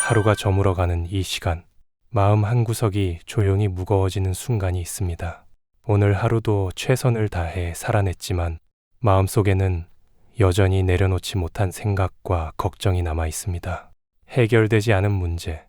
하루가 저물어가는 이 시간, 마음 한구석이 조용히 무거워지는 순간이 있습니다. 오늘 하루도 최선을 다해 살아냈지만 마음속에는 여전히 내려놓지 못한 생각과 걱정이 남아 있습니다. 해결되지 않은 문제,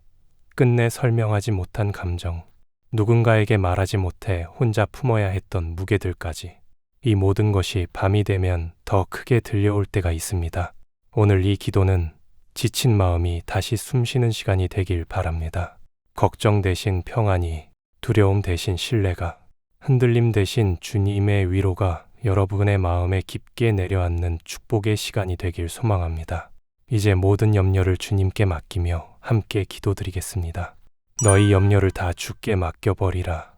끝내 설명하지 못한 감정, 누군가에게 말하지 못해 혼자 품어야 했던 무게들까지, 이 모든 것이 밤이 되면 더 크게 들려올 때가 있습니다. 오늘 이 기도는 지친 마음이 다시 숨쉬는 시간이 되길 바랍니다. 걱정 대신 평안이, 두려움 대신 신뢰가, 흔들림 대신 주님의 위로가 여러분의 마음에 깊게 내려앉는 축복의 시간이 되길 소망합니다. 이제 모든 염려를 주님께 맡기며 함께 기도드리겠습니다. 너희 염려를 다 주께 맡겨버리라.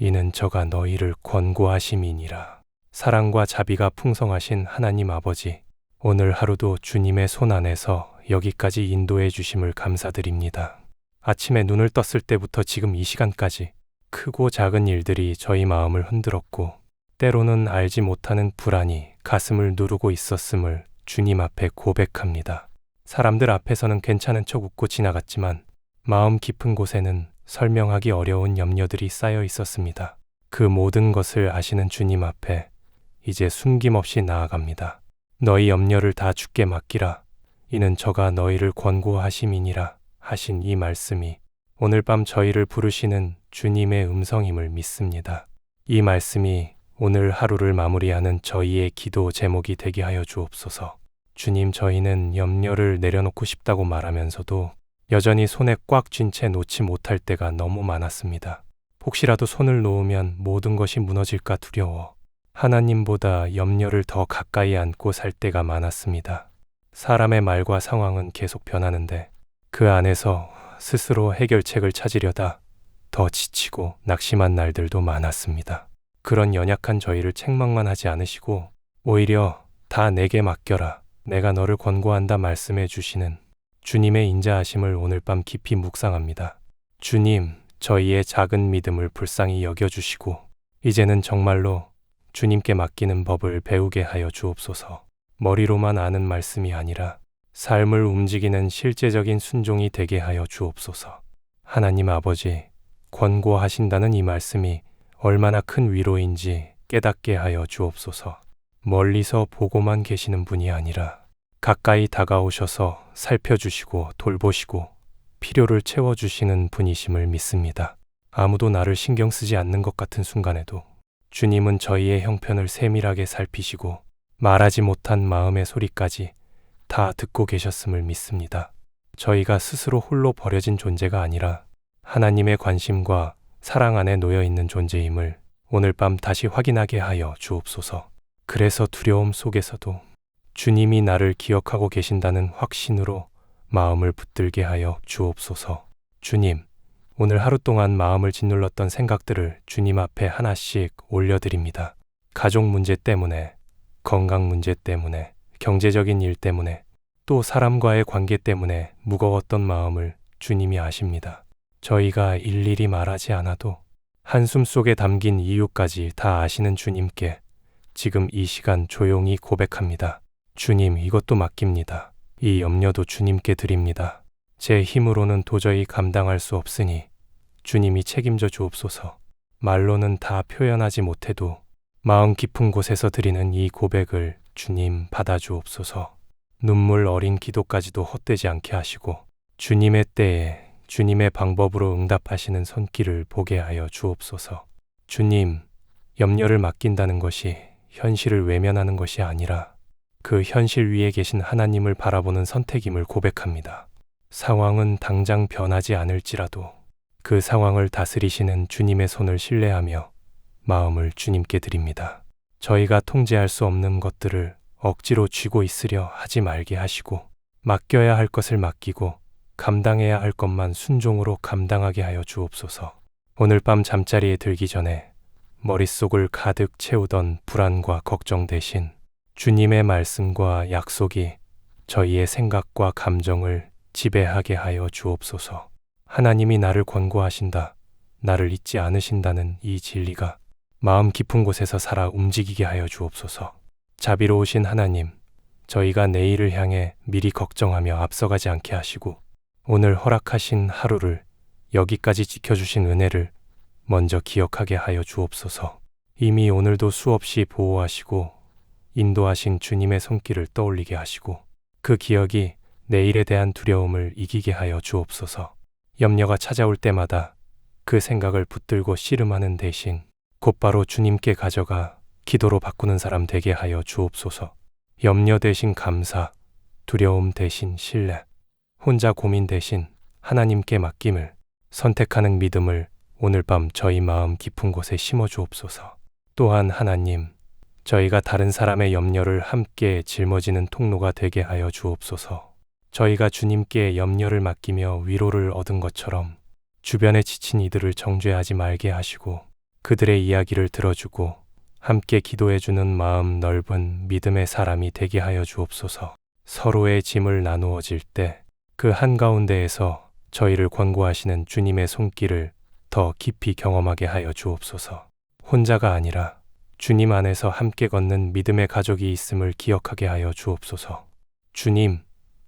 이는 저가 너희를 권고하심이니라. 사랑과 자비가 풍성하신 하나님 아버지, 오늘 하루도 주님의 손 안에서 여기까지 인도해 주심을 감사드립니다. 아침에 눈을 떴을 때부터 지금 이 시간까지 크고 작은 일들이 저희 마음을 흔들었고, 때로는 알지 못하는 불안이 가슴을 누르고 있었음을 주님 앞에 고백합니다. 사람들 앞에서는 괜찮은 척 웃고 지나갔지만 마음 깊은 곳에는 설명하기 어려운 염려들이 쌓여 있었습니다. 그 모든 것을 아시는 주님 앞에 이제 숨김없이 나아갑니다. 너희 염려를 다 주께 맡기라. 이는 저가 너희를 권고하심이니라 하신 이 말씀이 오늘 밤 저희를 부르시는 주님의 음성임을 믿습니다. 이 말씀이 오늘 하루를 마무리하는 저희의 기도 제목이 되게 하여 주옵소서. 주님, 저희는 염려를 내려놓고 싶다고 말하면서도 여전히 손에 꽉 쥔 채 놓지 못할 때가 너무 많았습니다. 혹시라도 손을 놓으면 모든 것이 무너질까 두려워 하나님보다 염려를 더 가까이 안고 살 때가 많았습니다. 사람의 말과 상황은 계속 변하는데 그 안에서 스스로 해결책을 찾으려다 더 지치고 낙심한 날들도 많았습니다. 그런 연약한 저희를 책망만 하지 않으시고 오히려 다 내게 맡겨라, 내가 너를 권고한다 말씀해 주시는 주님의 인자하심을 오늘 밤 깊이 묵상합니다. 주님, 저희의 작은 믿음을 불쌍히 여겨주시고 이제는 정말로 주님께 맡기는 법을 배우게 하여 주옵소서. 머리로만 아는 말씀이 아니라 삶을 움직이는 실제적인 순종이 되게 하여 주옵소서. 하나님 아버지, 권고하신다는 이 말씀이 얼마나 큰 위로인지 깨닫게 하여 주옵소서. 멀리서 보고만 계시는 분이 아니라 가까이 다가오셔서 살펴주시고 돌보시고 필요를 채워주시는 분이심을 믿습니다. 아무도 나를 신경 쓰지 않는 것 같은 순간에도 주님은 저희의 형편을 세밀하게 살피시고 말하지 못한 마음의 소리까지 다 듣고 계셨음을 믿습니다. 저희가 스스로 홀로 버려진 존재가 아니라 하나님의 관심과 사랑 안에 놓여 있는 존재임을 오늘 밤 다시 확인하게 하여 주옵소서. 그래서 두려움 속에서도 주님이 나를 기억하고 계신다는 확신으로 마음을 붙들게 하여 주옵소서. 주님, 오늘 하루 동안 마음을 짓눌렀던 생각들을 주님 앞에 하나씩 올려드립니다. 가족 문제 때문에, 건강 문제 때문에, 경제적인 일 때문에, 또 사람과의 관계 때문에 무거웠던 마음을 주님이 아십니다. 저희가 일일이 말하지 않아도 한숨 속에 담긴 이유까지 다 아시는 주님께 지금 이 시간 조용히 고백합니다. 주님, 이것도 맡깁니다. 이 염려도 주님께 드립니다. 제 힘으로는 도저히 감당할 수 없으니 주님이 책임져 주옵소서. 말로는 다 표현하지 못해도 마음 깊은 곳에서 드리는 이 고백을 주님 받아주옵소서. 눈물 어린 기도까지도 헛되지 않게 하시고 주님의 때에 주님의 방법으로 응답하시는 손길을 보게 하여 주옵소서. 주님, 염려를 맡긴다는 것이 현실을 외면하는 것이 아니라 그 현실 위에 계신 하나님을 바라보는 선택임을 고백합니다. 상황은 당장 변하지 않을지라도 그 상황을 다스리시는 주님의 손을 신뢰하며 마음을 주님께 드립니다. 저희가 통제할 수 없는 것들을 억지로 쥐고 있으려 하지 말게 하시고 맡겨야 할 것을 맡기고 감당해야 할 것만 순종으로 감당하게 하여 주옵소서. 오늘 밤 잠자리에 들기 전에 머릿속을 가득 채우던 불안과 걱정 대신 주님의 말씀과 약속이 저희의 생각과 감정을 지배하게 하여 주옵소서. 하나님이 나를 권고하신다, 나를 잊지 않으신다는 이 진리가 마음 깊은 곳에서 살아 움직이게 하여 주옵소서. 자비로우신 하나님, 저희가 내일을 향해 미리 걱정하며 앞서가지 않게 하시고 오늘 허락하신 하루를, 여기까지 지켜주신 은혜를 먼저 기억하게 하여 주옵소서. 이미 오늘도 수없이 보호하시고 인도하신 주님의 손길을 떠올리게 하시고 그 기억이 내일에 대한 두려움을 이기게 하여 주옵소서. 염려가 찾아올 때마다 그 생각을 붙들고 씨름하는 대신 곧바로 주님께 가져가 기도로 바꾸는 사람 되게 하여 주옵소서. 염려 대신 감사, 두려움 대신 신뢰, 혼자 고민 대신 하나님께 맡김을 선택하는 믿음을 오늘 밤 저희 마음 깊은 곳에 심어 주옵소서. 또한 하나님, 저희가 다른 사람의 염려를 함께 짊어지는 통로가 되게 하여 주옵소서. 저희가 주님께 염려를 맡기며 위로를 얻은 것처럼 주변에 지친 이들을 정죄하지 말게 하시고 그들의 이야기를 들어주고 함께 기도해주는 마음 넓은 믿음의 사람이 되게 하여 주옵소서. 서로의 짐을 나누어질 때 그 한가운데에서 저희를 권고하시는 주님의 손길을 더 깊이 경험하게 하여 주옵소서. 혼자가 아니라 주님 안에서 함께 걷는 믿음의 가족이 있음을 기억하게 하여 주옵소서. 주님,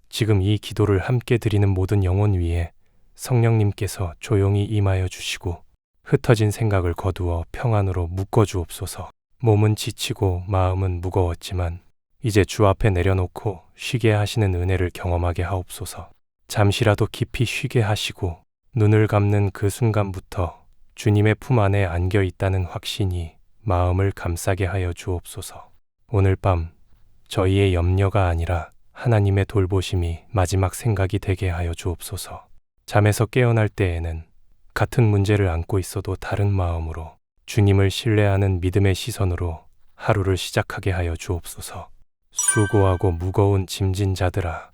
지금 이 기도를 함께 드리는 모든 영혼 위에 성령님께서 조용히 임하여 주시고 흩어진 생각을 거두어 평안으로 묶어 주옵소서. 몸은 지치고 마음은 무거웠지만 이제 주 앞에 내려놓고 쉬게 하시는 은혜를 경험하게 하옵소서. 잠시라도 깊이 쉬게 하시고 눈을 감는 그 순간부터 주님의 품 안에 안겨 있다는 확신이 마음을 감싸게 하여 주옵소서. 오늘 밤 저희의 염려가 아니라 하나님의 돌보심이 마지막 생각이 되게 하여 주옵소서. 잠에서 깨어날 때에는 같은 문제를 안고 있어도 다른 마음으로 주님을 신뢰하는 믿음의 시선으로 하루를 시작하게 하여 주옵소서. 수고하고 무거운 짐진 자들아,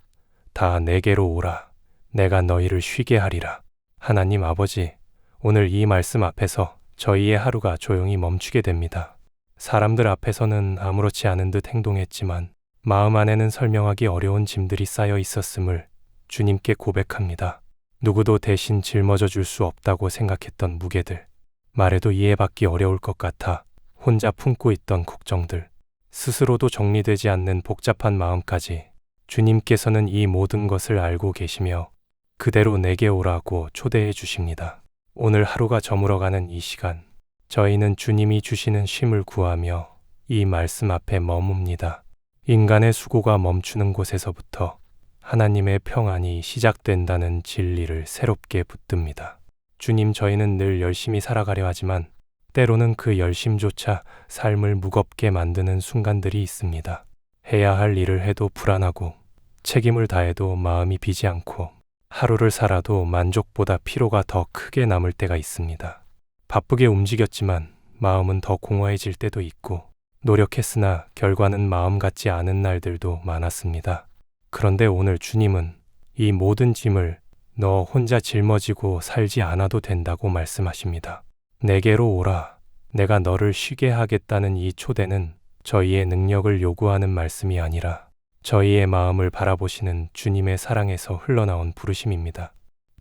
다 내게로 오라. 내가 너희를 쉬게 하리라. 하나님 아버지, 오늘 이 말씀 앞에서 저희의 하루가 조용히 멈추게 됩니다. 사람들 앞에서는 아무렇지 않은 듯 행동했지만 마음 안에는 설명하기 어려운 짐들이 쌓여 있었음을 주님께 고백합니다. 누구도 대신 짊어져 줄 수 없다고 생각했던 무게들, 말해도 이해받기 어려울 것 같아 혼자 품고 있던 걱정들, 스스로도 정리되지 않는 복잡한 마음까지 주님께서는 이 모든 것을 알고 계시며 그대로 내게 오라고 초대해 주십니다. 오늘 하루가 저물어가는 이 시간, 저희는 주님이 주시는 쉼을 구하며 이 말씀 앞에 머뭅니다. 인간의 수고가 멈추는 곳에서부터 하나님의 평안이 시작된다는 진리를 새롭게 붙듭니다. 주님, 저희는 늘 열심히 살아가려 하지만 때로는 그 열심조차 삶을 무겁게 만드는 순간들이 있습니다. 해야 할 일을 해도 불안하고 책임을 다해도 마음이 비지 않고 하루를 살아도 만족보다 피로가 더 크게 남을 때가 있습니다. 바쁘게 움직였지만 마음은 더 공허해질 때도 있고 노력했으나 결과는 마음 같지 않은 날들도 많았습니다. 그런데 오늘 주님은 이 모든 짐을 너 혼자 짊어지고 살지 않아도 된다고 말씀하십니다. 내게로 오라. 내가 너를 쉬게 하겠다는 이 초대는 저희의 능력을 요구하는 말씀이 아니라 저희의 마음을 바라보시는 주님의 사랑에서 흘러나온 부르심입니다.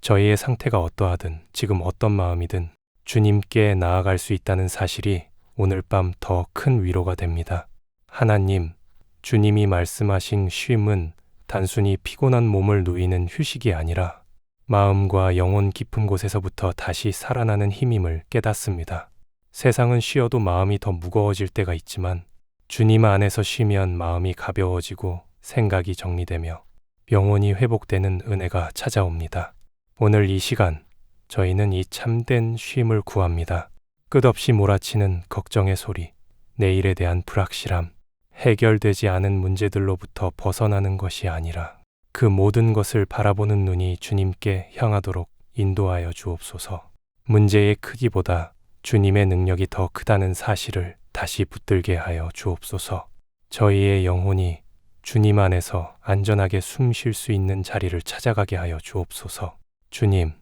저희의 상태가 어떠하든 지금 어떤 마음이든 주님께 나아갈 수 있다는 사실이 오늘 밤 더 큰 위로가 됩니다. 하나님, 주님이 말씀하신 쉼은 단순히 피곤한 몸을 누이는 휴식이 아니라 마음과 영혼 깊은 곳에서부터 다시 살아나는 힘임을 깨닫습니다. 세상은 쉬어도 마음이 더 무거워질 때가 있지만 주님 안에서 쉬면 마음이 가벼워지고 생각이 정리되며 영혼이 회복되는 은혜가 찾아옵니다. 오늘 이 시간 저희는 이 참된 쉼을 구합니다. 끝없이 몰아치는 걱정의 소리, 내일에 대한 불확실함, 해결되지 않은 문제들로부터 벗어나는 것이 아니라 그 모든 것을 바라보는 눈이 주님께 향하도록 인도하여 주옵소서. 문제의 크기보다 주님의 능력이 더 크다는 사실을 다시 붙들게 하여 주옵소서. 저희의 영혼이 주님 안에서 안전하게 숨 쉴 수 있는 자리를 찾아가게 하여 주옵소서. 주님,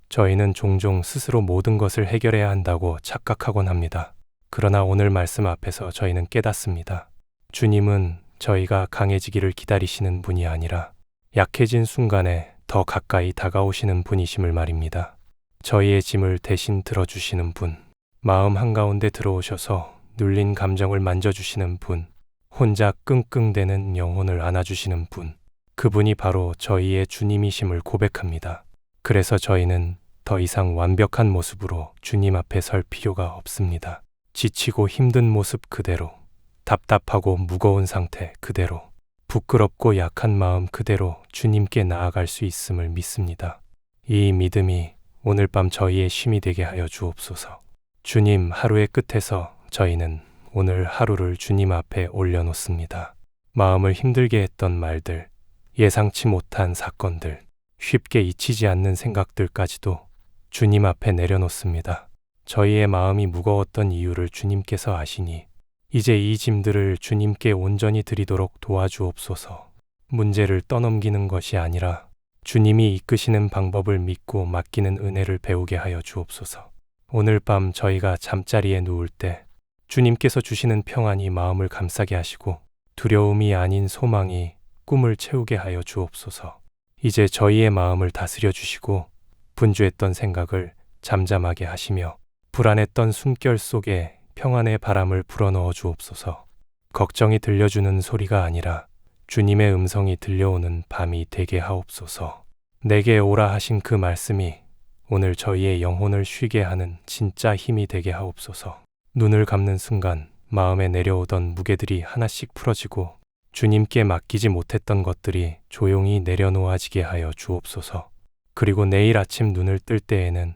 저희는 종종 스스로 모든 것을 해결해야 한다고 착각하곤 합니다. 그러나 오늘 말씀 앞에서 저희는 깨닫습니다. 주님은 저희가 강해지기를 기다리시는 분이 아니라 약해진 순간에 더 가까이 다가오시는 분이심을 말입니다. 저희의 짐을 대신 들어주시는 분, 마음 한가운데 들어오셔서 눌린 감정을 만져주시는 분, 혼자 끙끙대는 영혼을 안아주시는 분, 그분이 바로 저희의 주님이심을 고백합니다. 그래서 저희는 더 이상 완벽한 모습으로 주님 앞에 설 필요가 없습니다. 지치고 힘든 모습 그대로, 답답하고 무거운 상태 그대로, 부끄럽고 약한 마음 그대로 주님께 나아갈 수 있음을 믿습니다. 이 믿음이 오늘 밤 저희의 쉼이 되게 하여 주옵소서. 주님, 하루의 끝에서 저희는 오늘 하루를 주님 앞에 올려놓습니다. 마음을 힘들게 했던 말들, 예상치 못한 사건들, 쉽게 잊히지 않는 생각들까지도 주님 앞에 내려놓습니다. 저희의 마음이 무거웠던 이유를 주님께서 아시니 이제 이 짐들을 주님께 온전히 드리도록 도와주옵소서. 문제를 떠넘기는 것이 아니라 주님이 이끄시는 방법을 믿고 맡기는 은혜를 배우게 하여 주옵소서. 오늘 밤 저희가 잠자리에 누울 때 주님께서 주시는 평안이 마음을 감싸게 하시고 두려움이 아닌 소망이 꿈을 채우게 하여 주옵소서. 이제 저희의 마음을 다스려 주시고 분주했던 생각을 잠잠하게 하시며 불안했던 숨결 속에 평안의 바람을 불어넣어 주옵소서. 걱정이 들려주는 소리가 아니라 주님의 음성이 들려오는 밤이 되게 하옵소서. 내게 오라 하신 그 말씀이 오늘 저희의 영혼을 쉬게 하는 진짜 힘이 되게 하옵소서. 눈을 감는 순간 마음에 내려오던 무게들이 하나씩 풀어지고 주님께 맡기지 못했던 것들이 조용히 내려놓아지게 하여 주옵소서. 그리고 내일 아침 눈을 뜰 때에는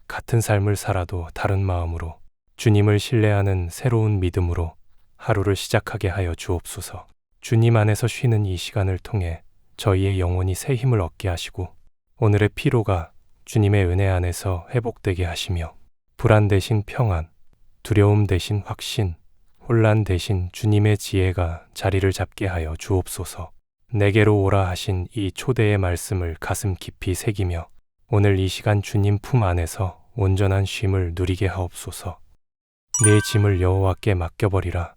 같은 삶을 살아도 다른 마음으로 주님을 신뢰하는 새로운 믿음으로 하루를 시작하게 하여 주옵소서. 주님 안에서 쉬는 이 시간을 통해 저희의 영혼이 새 힘을 얻게 하시고 오늘의 피로가 주님의 은혜 안에서 회복되게 하시며 불안 대신 평안, 두려움 대신 확신, 혼란 대신 주님의 지혜가 자리를 잡게 하여 주옵소서. 내게로 오라 하신 이 초대의 말씀을 가슴 깊이 새기며 오늘 이 시간 주님 품 안에서 온전한 쉼을 누리게 하옵소서. 내 짐을 여호와께 맡겨버리라.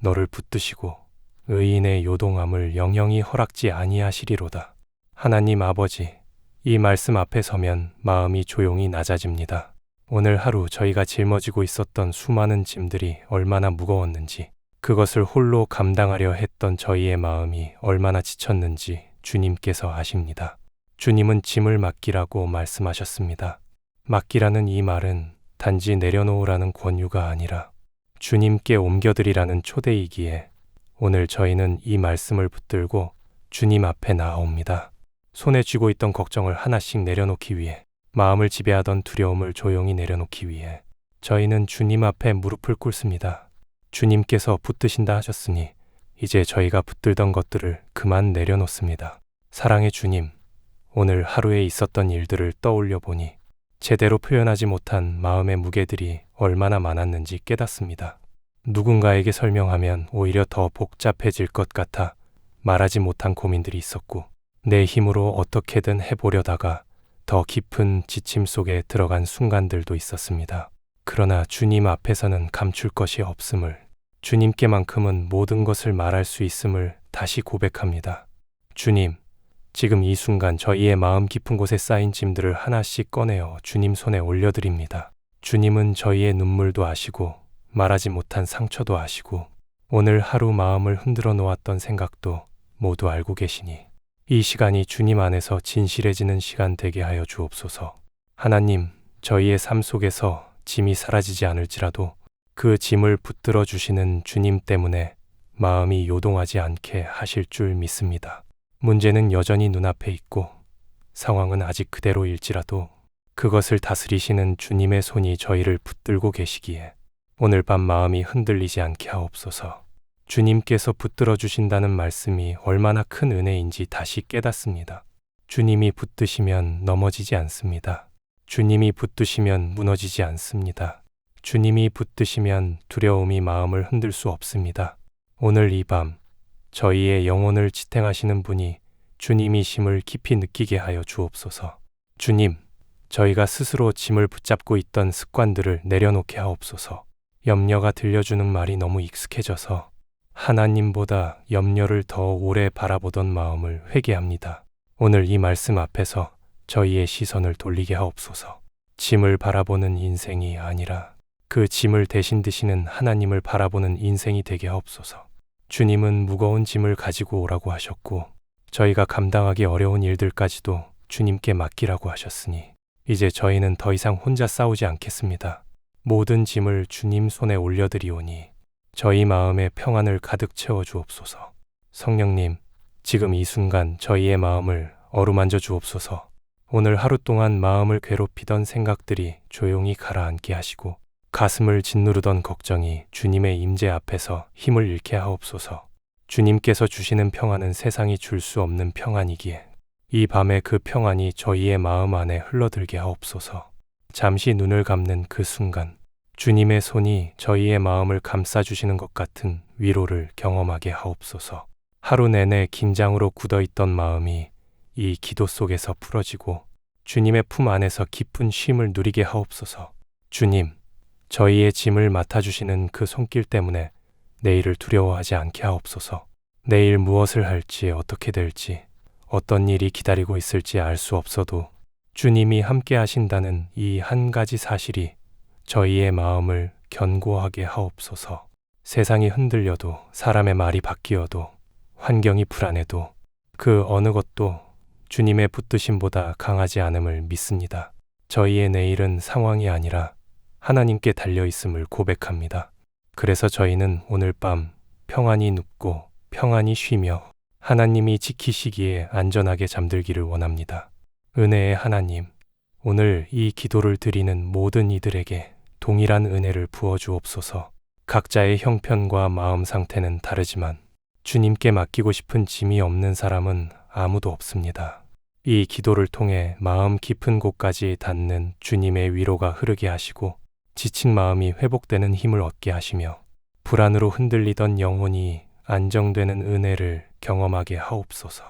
너를 붙드시고 의인의 요동함을 영영이 허락지 아니하시리로다. 하나님 아버지, 이 말씀 앞에 서면 마음이 조용히 낮아집니다. 오늘 하루 저희가 짊어지고 있었던 수많은 짐들이 얼마나 무거웠는지, 그것을 홀로 감당하려 했던 저희의 마음이 얼마나 지쳤는지 주님께서 아십니다. 주님은 짐을 맡기라고 말씀하셨습니다. 맡기라는 이 말은 단지 내려놓으라는 권유가 아니라 주님께 옮겨드리라는 초대이기에 오늘 저희는 이 말씀을 붙들고 주님 앞에 나아옵니다. 손에 쥐고 있던 걱정을 하나씩 내려놓기 위해, 마음을 지배하던 두려움을 조용히 내려놓기 위해 저희는 주님 앞에 무릎을 꿇습니다. 주님께서 붙드신다 하셨으니 이제 저희가 붙들던 것들을 그만 내려놓습니다. 사랑의 주님, 오늘 하루에 있었던 일들을 떠올려 보니 제대로 표현하지 못한 마음의 무게들이 얼마나 많았는지 깨닫습니다. 누군가에게 설명하면 오히려 더 복잡해질 것 같아 말하지 못한 고민들이 있었고, 내 힘으로 어떻게든 해보려다가 더 깊은 지침 속에 들어간 순간들도 있었습니다. 그러나 주님 앞에서는 감출 것이 없음을, 주님께만큼은 모든 것을 말할 수 있음을 다시 고백합니다. 주님, 지금 이 순간 저희의 마음 깊은 곳에 쌓인 짐들을 하나씩 꺼내어 주님 손에 올려드립니다. 주님은 저희의 눈물도 아시고 말하지 못한 상처도 아시고 오늘 하루 마음을 흔들어 놓았던 생각도 모두 알고 계시니 이 시간이 주님 안에서 진실해지는 시간 되게 하여 주옵소서. 하나님, 저희의 삶 속에서 짐이 사라지지 않을지라도 그 짐을 붙들어 주시는 주님 때문에 마음이 요동하지 않게 하실 줄 믿습니다. 문제는 여전히 눈앞에 있고 상황은 아직 그대로일지라도 그것을 다스리시는 주님의 손이 저희를 붙들고 계시기에 오늘 밤 마음이 흔들리지 않게 하옵소서. 주님께서 붙들어 주신다는 말씀이 얼마나 큰 은혜인지 다시 깨닫습니다. 주님이 붙드시면 넘어지지 않습니다. 주님이 붙드시면 무너지지 않습니다. 주님이 붙드시면 두려움이 마음을 흔들 수 없습니다. 오늘 이 밤 저희의 영혼을 지탱하시는 분이 주님이심을 깊이 느끼게 하여 주옵소서. 주님, 저희가 스스로 짐을 붙잡고 있던 습관들을 내려놓게 하옵소서. 염려가 들려주는 말이 너무 익숙해져서 하나님보다 염려를 더 오래 바라보던 마음을 회개합니다. 오늘 이 말씀 앞에서 저희의 시선을 돌리게 하옵소서. 짐을 바라보는 인생이 아니라 그 짐을 대신 드시는 하나님을 바라보는 인생이 되게 하옵소서. 주님은 무거운 짐을 가지고 오라고 하셨고 저희가 감당하기 어려운 일들까지도 주님께 맡기라고 하셨으니 이제 저희는 더 이상 혼자 싸우지 않겠습니다. 모든 짐을 주님 손에 올려드리오니 저희 마음에 평안을 가득 채워 주옵소서. 성령님, 지금 이 순간 저희의 마음을 어루만져 주옵소서. 오늘 하루 동안 마음을 괴롭히던 생각들이 조용히 가라앉게 하시고 가슴을 짓누르던 걱정이 주님의 임재 앞에서 힘을 잃게 하옵소서. 주님께서 주시는 평안은 세상이 줄 수 없는 평안이기에 이 밤에 그 평안이 저희의 마음 안에 흘러들게 하옵소서. 잠시 눈을 감는 그 순간 주님의 손이 저희의 마음을 감싸주시는 것 같은 위로를 경험하게 하옵소서. 하루 내내 긴장으로 굳어있던 마음이 이 기도 속에서 풀어지고 주님의 품 안에서 깊은 쉼을 누리게 하옵소서. 주님, 저희의 짐을 맡아주시는 그 손길 때문에 내일을 두려워하지 않게 하옵소서. 내일 무엇을 할지 어떻게 될지 어떤 일이 기다리고 있을지 알 수 없어도 주님이 함께 하신다는 이 한 가지 사실이 저희의 마음을 견고하게 하옵소서. 세상이 흔들려도 사람의 말이 바뀌어도 환경이 불안해도 그 어느 것도 주님의 붙드심보다 강하지 않음을 믿습니다. 저희의 내일은 상황이 아니라 하나님께 달려있음을 고백합니다. 그래서 저희는 오늘 밤 평안히 눕고 평안히 쉬며 하나님이 지키시기에 안전하게 잠들기를 원합니다. 은혜의 하나님, 오늘 이 기도를 드리는 모든 이들에게 동일한 은혜를 부어주옵소서. 각자의 형편과 마음 상태는 다르지만 주님께 맡기고 싶은 짐이 없는 사람은 아무도 없습니다. 이 기도를 통해 마음 깊은 곳까지 닿는 주님의 위로가 흐르게 하시고 지친 마음이 회복되는 힘을 얻게 하시며 불안으로 흔들리던 영혼이 안정되는 은혜를 경험하게 하옵소서.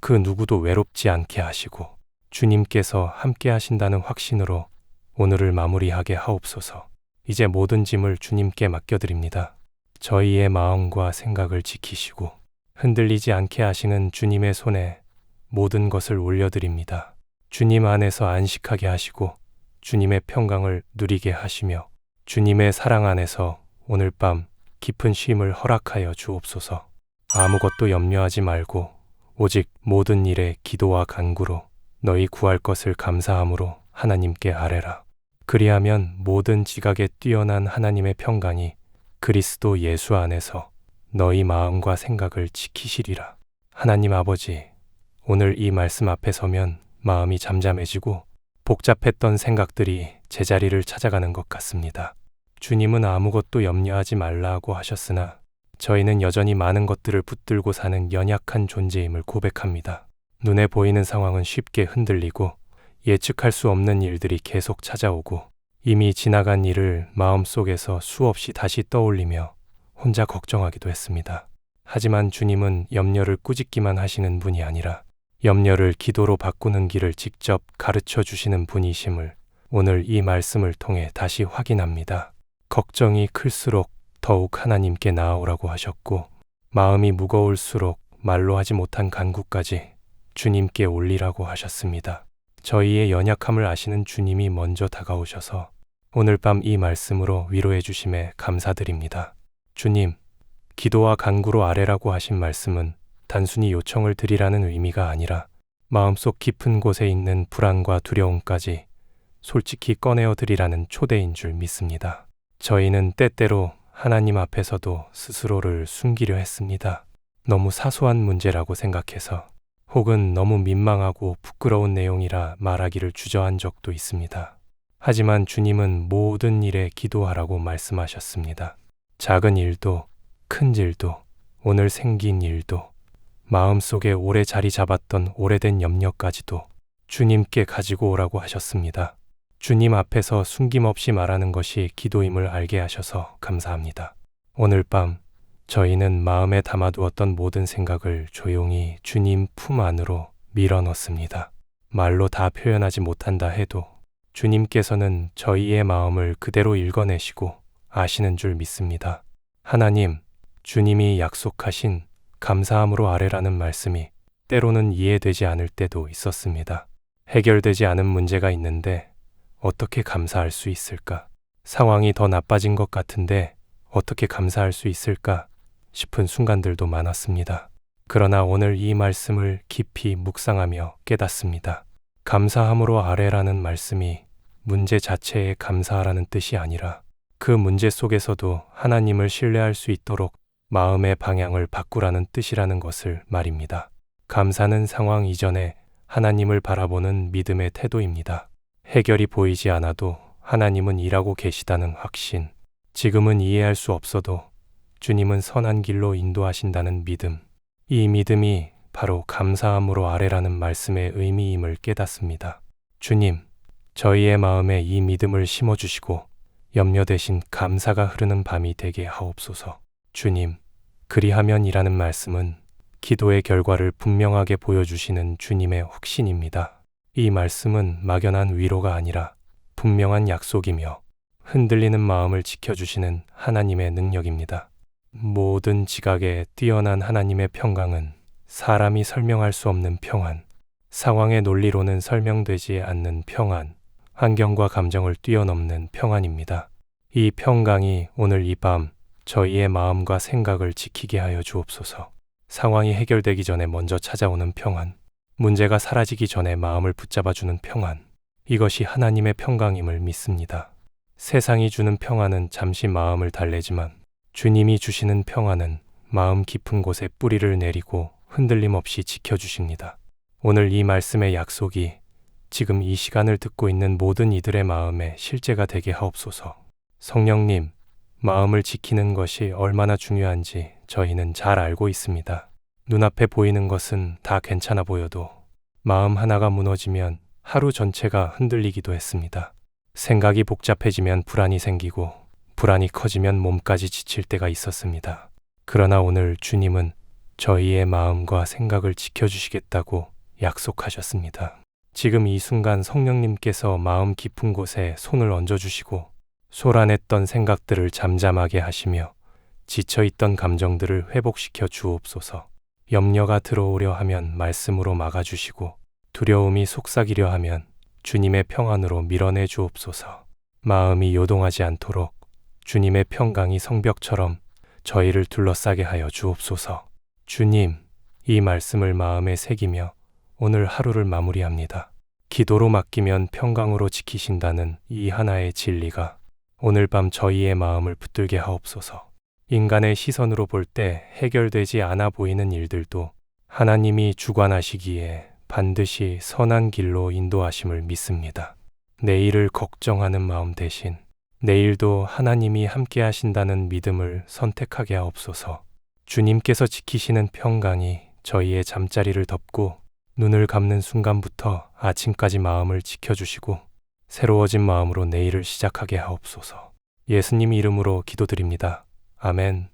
그 누구도 외롭지 않게 하시고 주님께서 함께 하신다는 확신으로 오늘을 마무리하게 하옵소서. 이제 모든 짐을 주님께 맡겨드립니다. 저희의 마음과 생각을 지키시고 흔들리지 않게 하시는 주님의 손에 모든 것을 올려드립니다. 주님 안에서 안식하게 하시고 주님의 평강을 누리게 하시며 주님의 사랑 안에서 오늘 밤 깊은 쉼을 허락하여 주옵소서. 아무것도 염려하지 말고 오직 모든 일에 기도와 간구로 너희 구할 것을 감사함으로 하나님께 아뢰라. 그리하면 모든 지각에 뛰어난 하나님의 평강이 그리스도 예수 안에서 너희 마음과 생각을 지키시리라. 하나님 아버지, 오늘 이 말씀 앞에 서면 마음이 잠잠해지고 복잡했던 생각들이 제자리를 찾아가는 것 같습니다. 주님은 아무것도 염려하지 말라고 하셨으나 저희는 여전히 많은 것들을 붙들고 사는 연약한 존재임을 고백합니다. 눈에 보이는 상황은 쉽게 흔들리고 예측할 수 없는 일들이 계속 찾아오고 이미 지나간 일을 마음속에서 수없이 다시 떠올리며 혼자 걱정하기도 했습니다. 하지만 주님은 염려를 꾸짖기만 하시는 분이 아니라 염려를 기도로 바꾸는 길을 직접 가르쳐 주시는 분이심을 오늘 이 말씀을 통해 다시 확인합니다. 걱정이 클수록 더욱 하나님께 나아오라고 하셨고 마음이 무거울수록 말로 하지 못한 간구까지 주님께 올리라고 하셨습니다. 저희의 연약함을 아시는 주님이 먼저 다가오셔서 오늘 밤 이 말씀으로 위로해 주심에 감사드립니다. 주님, 기도와 간구로 아뢰라고 하신 말씀은 단순히 요청을 드리라는 의미가 아니라 마음속 깊은 곳에 있는 불안과 두려움까지 솔직히 꺼내어 드리라는 초대인 줄 믿습니다. 저희는 때때로 하나님 앞에서도 스스로를 숨기려 했습니다. 너무 사소한 문제라고 생각해서 혹은 너무 민망하고 부끄러운 내용이라 말하기를 주저한 적도 있습니다. 하지만 주님은 모든 일에 기도하라고 말씀하셨습니다. 작은 일도 큰 일도 오늘 생긴 일도 마음속에 오래 자리 잡았던 오래된 염려까지도 주님께 가지고 오라고 하셨습니다. 주님 앞에서 숨김없이 말하는 것이 기도임을 알게 하셔서 감사합니다. 오늘 밤 저희는 마음에 담아두었던 모든 생각을 조용히 주님 품 안으로 밀어넣습니다. 말로 다 표현하지 못한다 해도 주님께서는 저희의 마음을 그대로 읽어내시고 아시는 줄 믿습니다. 하나님, 주님이 약속하신 감사함으로 아뢰라는 말씀이 때로는 이해되지 않을 때도 있었습니다. 해결되지 않은 문제가 있는데 어떻게 감사할 수 있을까? 상황이 더 나빠진 것 같은데 어떻게 감사할 수 있을까 싶은 순간들도 많았습니다. 그러나 오늘 이 말씀을 깊이 묵상하며 깨닫습니다. 감사함으로 아뢰라는 말씀이 문제 자체에 감사하라는 뜻이 아니라 그 문제 속에서도 하나님을 신뢰할 수 있도록 마음의 방향을 바꾸라는 뜻이라는 것을 말입니다. 감사는 상황 이전에 하나님을 바라보는 믿음의 태도입니다. 해결이 보이지 않아도 하나님은 일하고 계시다는 확신, 지금은 이해할 수 없어도 주님은 선한 길로 인도하신다는 믿음, 이 믿음이 바로 감사함으로 아뢰라는 말씀의 의미임을 깨닫습니다. 주님, 저희의 마음에 이 믿음을 심어주시고 염려 대신 감사가 흐르는 밤이 되게 하옵소서. 주님, 그리하면이라는 말씀은 기도의 결과를 분명하게 보여주시는 주님의 확신입니다. 이 말씀은 막연한 위로가 아니라 분명한 약속이며 흔들리는 마음을 지켜주시는 하나님의 능력입니다. 모든 지각에 뛰어난 하나님의 평강은 사람이 설명할 수 없는 평안, 상황의 논리로는 설명되지 않는 평안, 환경과 감정을 뛰어넘는 평안입니다. 이 평강이 오늘 이 밤 저희의 마음과 생각을 지키게 하여 주옵소서. 상황이 해결되기 전에 먼저 찾아오는 평안, 문제가 사라지기 전에 마음을 붙잡아주는 평안, 이것이 하나님의 평강임을 믿습니다. 세상이 주는 평안은 잠시 마음을 달래지만 주님이 주시는 평안은 마음 깊은 곳에 뿌리를 내리고 흔들림 없이 지켜주십니다. 오늘 이 말씀의 약속이 지금 이 시간을 듣고 있는 모든 이들의 마음에 실제가 되게 하옵소서. 성령님, 마음을 지키는 것이 얼마나 중요한지 저희는 잘 알고 있습니다. 눈앞에 보이는 것은 다 괜찮아 보여도 마음 하나가 무너지면 하루 전체가 흔들리기도 했습니다. 생각이 복잡해지면 불안이 생기고 불안이 커지면 몸까지 지칠 때가 있었습니다. 그러나 오늘 주님은 저희의 마음과 생각을 지켜주시겠다고 약속하셨습니다. 지금 이 순간 성령님께서 마음 깊은 곳에 손을 얹어주시고 소란했던 생각들을 잠잠하게 하시며 지쳐있던 감정들을 회복시켜 주옵소서. 염려가 들어오려 하면 말씀으로 막아주시고 두려움이 속삭이려 하면 주님의 평안으로 밀어내 주옵소서. 마음이 요동하지 않도록 주님의 평강이 성벽처럼 저희를 둘러싸게 하여 주옵소서. 주님, 이 말씀을 마음에 새기며 오늘 하루를 마무리합니다. 기도로 맡기면 평강으로 지키신다는 이 하나의 진리가 오늘 밤 저희의 마음을 붙들게 하옵소서. 인간의 시선으로 볼 때 해결되지 않아 보이는 일들도 하나님이 주관하시기에 반드시 선한 길로 인도하심을 믿습니다. 내일을 걱정하는 마음 대신 내일도 하나님이 함께 하신다는 믿음을 선택하게 하옵소서. 주님께서 지키시는 평강이 저희의 잠자리를 덮고 눈을 감는 순간부터 아침까지 마음을 지켜주시고 새로워진 마음으로 내일을 시작하게 하옵소서. 예수님 이름으로 기도드립니다. 아멘.